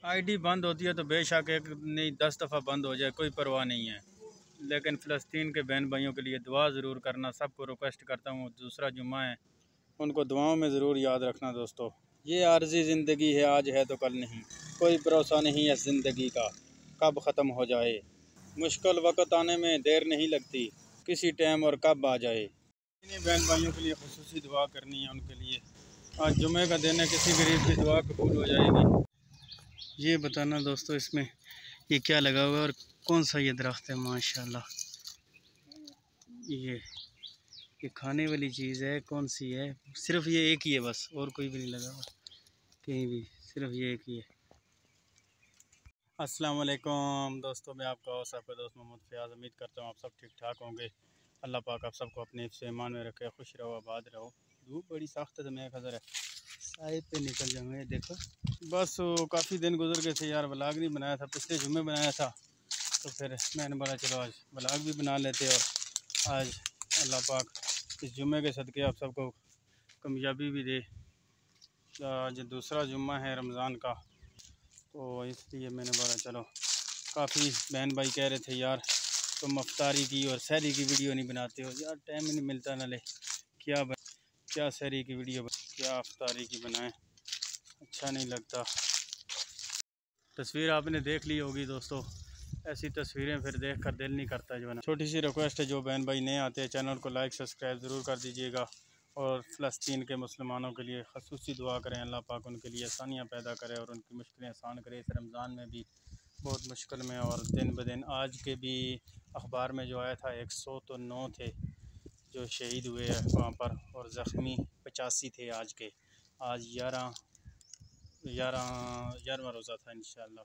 ID बंद होती है तो बेशक एक नहीं 10 दफ़ा बंद हो जाए, कोई परवाह नहीं है, लेकिन फ़लस्तीन के बहन भाइयों के लिए दुआ ज़रूर करना। सबको रिक्वेस्ट करता हूँ, दूसरा जुम्मा है, उनको दुआओं में ज़रूर याद रखना दोस्तों। ये आर्जी ज़िंदगी है, आज है तो कल नहीं, कोई भरोसा नहीं है ज़िंदगी का, कब ख़त्म हो जाए। मुश्किल वक़्त आने में देर नहीं लगती, किसी टाइम और कब आ जाए। इन्हीं बहन भाइयों के लिए खुसूसी दुआ करनी है उनके लिए। आज जुम्मे का दिन है, किसी गरीब की दुआ कबूल हो जाएगी। ये बताना दोस्तों, इसमें ये क्या लगा हुआ है और कौन सा ये दरख्त है। माशाल्लाह, ये खाने वाली चीज़ है, कौन सी है? सिर्फ ये एक ही है बस, और कोई भी नहीं लगा हुआ कहीं भी, सिर्फ ये एक ही है। अस्सलाम वालेकुम दोस्तों, मैं आपका होस्ट आपका दोस्त मोहम्मद फ़याज़। उम्मीद करता हूँ आप सब ठीक ठाक होंगे। अल्लाह पाक आप सबको अपने हिफ्ज़ ईमान में रखे, खुश रहो, आबाद रहो। धूप बड़ी सख्त है तो मैं खज़र है साइड पे निकल जाऊँगा। ये देखो, बस काफ़ी दिन गुजर गए थे यार, व्लॉग नहीं बनाया था, पिछले जुम्मे बनाया था, तो फिर मैंने बोला चलो आज व्लॉग भी बना लेते। और आज अल्लाह पाक इस जुम्मे के सदक़े आप सबको कामयाबी भी दे। आज दूसरा जुम्मा है रमज़ान का, तो इसलिए मैंने बोला चलो, काफ़ी बहन भाई कह रहे थे यार तुम अफ्तारी की और सहरी की वीडियो नहीं बनाते हो। यार टाइम नहीं मिलता, नाले क्या सहरी की वीडियो, क्या अफ्तारी की बनाएं, अच्छा नहीं लगता। तस्वीर आपने देख ली होगी दोस्तों, ऐसी तस्वीरें फिर देख कर दिल नहीं करता जो है ना। छोटी सी रिक्वेस्ट है, जो बहन भाई नए आते हैं चैनल को लाइक सब्सक्राइब ज़रूर कर दीजिएगा। और फ़लस्तीन के मुसलमानों के लिए ख़ुसूसी दुआ करें, अल्लाह पाक उनके लिए आसानियाँ पैदा करे और उनकी मुश्किलें आसान करे। इस रमज़ान में भी बहुत मुश्किल में, और दिन ब दिन आज के भी अखबार में जो आया था 109 थे जो शहीद हुए हैं वहाँ पर, और ज़ख्मी 85 थे आज के। आज 11वां रोज़ा था, इंशाअल्लाह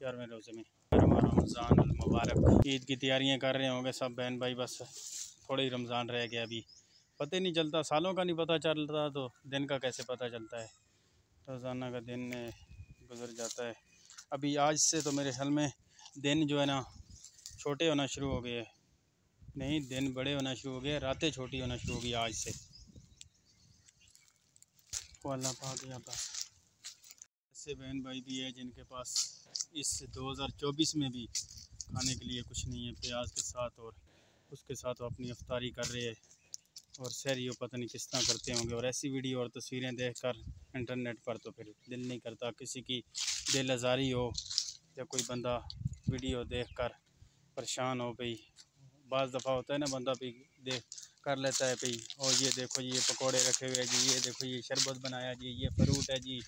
11वें रोज़े में 11वां रमज़ान मुबारक। ईद की तैयारियां कर रहे होंगे सब बहन भाई, बस थोड़ा ही रमज़ान रह गया अभी। पता ही नहीं चलता, सालों का नहीं पता चलता तो दिन का कैसे पता चलता है। रोज़ाना का दिन गुजर जाता है। अभी आज से तो मेरे ख्याल में दिन जो है ना छोटे होना शुरू हो गए, नहीं दिन बड़े होना शुरू हो गए, रातें छोटी होना शुरू हो गई आज से। वो अल्लाह पाक यहाँ पर ऐसे बहन भाई भी है जिनके पास इस 2024 में भी खाने के लिए कुछ नहीं है, प्याज के साथ, और उसके साथ वो अपनी अफ्तारी कर रहे हैं और सहरी पता नहीं किस तरह करते होंगे। और ऐसी वीडियो और तस्वीरें देखकर इंटरनेट पर तो फिर दिल नहीं करता किसी की दिल आज़ारी हो, या कोई बंदा वीडियो देखकर परेशान हो। भाई बाज़ दफ़ा होता है ना, बंदा भी देख कर लेता है भाई, और ये देखो ये पकोड़े रखे हुए हैं जी, ये देखो ये शरबत बनाया जी, ये फ्रूट है जी,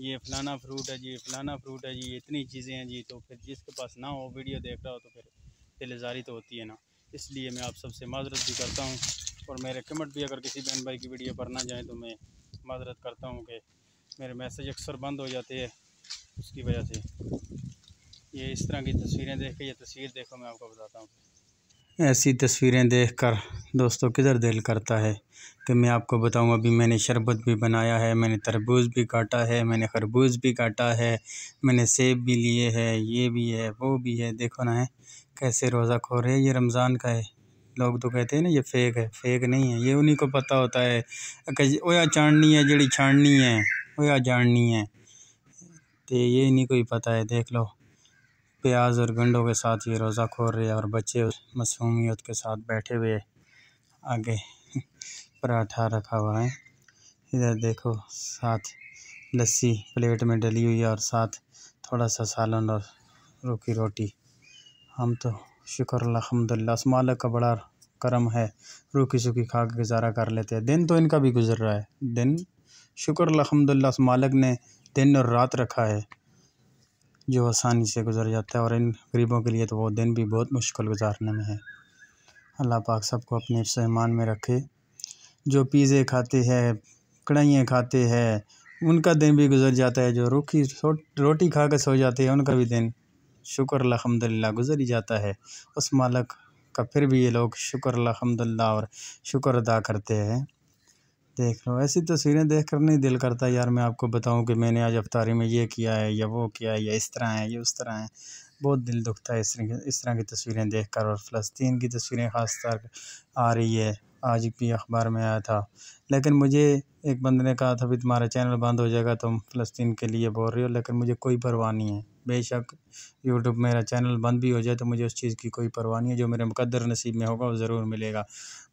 ये फलाना फ्रूट है जी, फलाना फ्रूट है जी, इतनी चीज़ें हैं जी। तो फिर जिसके पास ना हो वीडियो देख रहा हो तो फिर दिल आज़ारी तो होती है ना। इसलिए मैं आप सबसे माज़रत भी करता हूँ, और मेरे कमेंट भी अगर किसी बहन भाई की वीडियो पर ना जाए तो मैं माज़रत करता हूँ कि मेरे मैसेज अक्सर बंद हो जाते हैं उसकी वजह से। ये इस तरह की तस्वीरें देख के, ये तस्वीर देखो मैं आपको बताता हूँ। ऐसी तस्वीरें देखकर दोस्तों किधर दिल करता है कि मैं आपको बताऊं। अभी मैंने शरबत भी बनाया है, मैंने तरबूज भी काटा है, मैंने खरबूज भी काटा है, मैंने सेब भी लिए है, ये भी है वो भी है। देखो ना है कैसे रोज़ा खो रहे हैं। ये रमज़ान का है। लोग तो कहते हैं ना ये फेक है, फेक नहीं है, ये उन्हीं को पता होता है। ओया चाड़नी है जड़ी छाड़नी है, ओया जाननी है, तो ये इन्हीं को ही पता है। देख लो प्याज और गंडों के साथ ये रोज़ा खोल रहे हैं, और बच्चे मासूमियत के साथ बैठे हुए आगे पराठा रखा हुआ है। इधर देखो साथ लस्सी प्लेट में डली हुई है, और साथ थोड़ा सा सालन और रूखी रोटी। हम तो शुक्र अल्हम्दुलिल्लाह, उस मालिक का बड़ा करम है, रूखी सूखी खा के गुजारा कर लेते हैं। दिन तो इनका भी गुजर रहा है, दिन शुक्र अल्हम्दुलिल्लाह उस मालिक ने दिन और रात रखा है जो आसानी से गुजर जाता है, और इन गरीबों के लिए तो वो दिन भी बहुत मुश्किल गुजारने में है। अल्लाह पाक सबको अपने हिफ्ज़ ईमान में रखे। जो पिज़्ज़े खाते हैं, कढ़ाइयाँ खाते हैं, उनका दिन भी गुजर जाता है। जो रूखी रोटी खा कर सो जाते हैं उनका भी दिन शुक्र अल्हम्दुलिल्लाह गुजर ही जाता है उस मालिक का। फिर भी ये लोग शुक्र अल्हम्दुलिल्लाह और शुक्र अदा करते हैं। देख लो ऐसी तस्वीरें देख कर नहीं दिल करता यार मैं आपको बताऊं कि मैंने आज अफ्तारी में ये किया है या वो किया है, या इस तरह है या उस तरह है। बहुत दिल दुखता है इस तरह की तस्वीरें देखकर। और फ़लस्तीन की तस्वीरें ख़ास तौर आ रही है, आज भी अखबार में आया था। लेकिन मुझे एक बंदे ने कहा था भी तुम्हारा चैनल बंद हो जाएगा, तुम फ़लस्तीन के लिए बोल रहे हो, लेकिन मुझे कोई परवाह नहीं है। बेशक यूट्यूब मेरा चैनल बंद भी हो जाए तो मुझे उस चीज़ की कोई परवाह नहीं है। जो मेरे मुक़द्दर नसीब में होगा वो ज़रूर मिलेगा।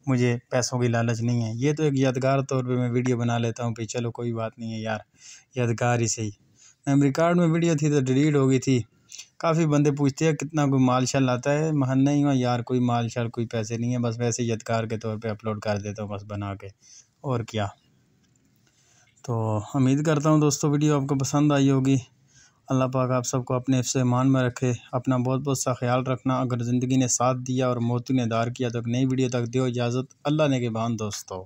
मुझे पैसों की लालच नहीं है। ये तो एक यादगार तौर पे मैं वीडियो बना लेता हूँ, भी चलो कोई बात नहीं है यार, यादगार ही सही। मेमोरी कार्ड में वीडियो थी तो डिलीट हो गई थी। काफ़ी बंदे पूछते हैं कितना कोई माल शाल आता है। महन नहीं हुआ यार, कोई माल शाल कोई पैसे नहीं है, बस वैसे ही यादगार के तौर पे अपलोड कर देता हूँ बस बना के, और क्या। तो उम्मीद करता हूँ दोस्तों वीडियो आपको पसंद आई होगी। अल्लाह पाक आप सबको अपने हिफ्ज़ ईमान में रखे। अपना बहुत बहुत सा ख्याल रखना। अगर ज़िंदगी ने साथ दिया और मौत ने दार किया तो एक नई वीडियो तक दो इजाज़त। अल्लाह ने के बाद दोस्तों।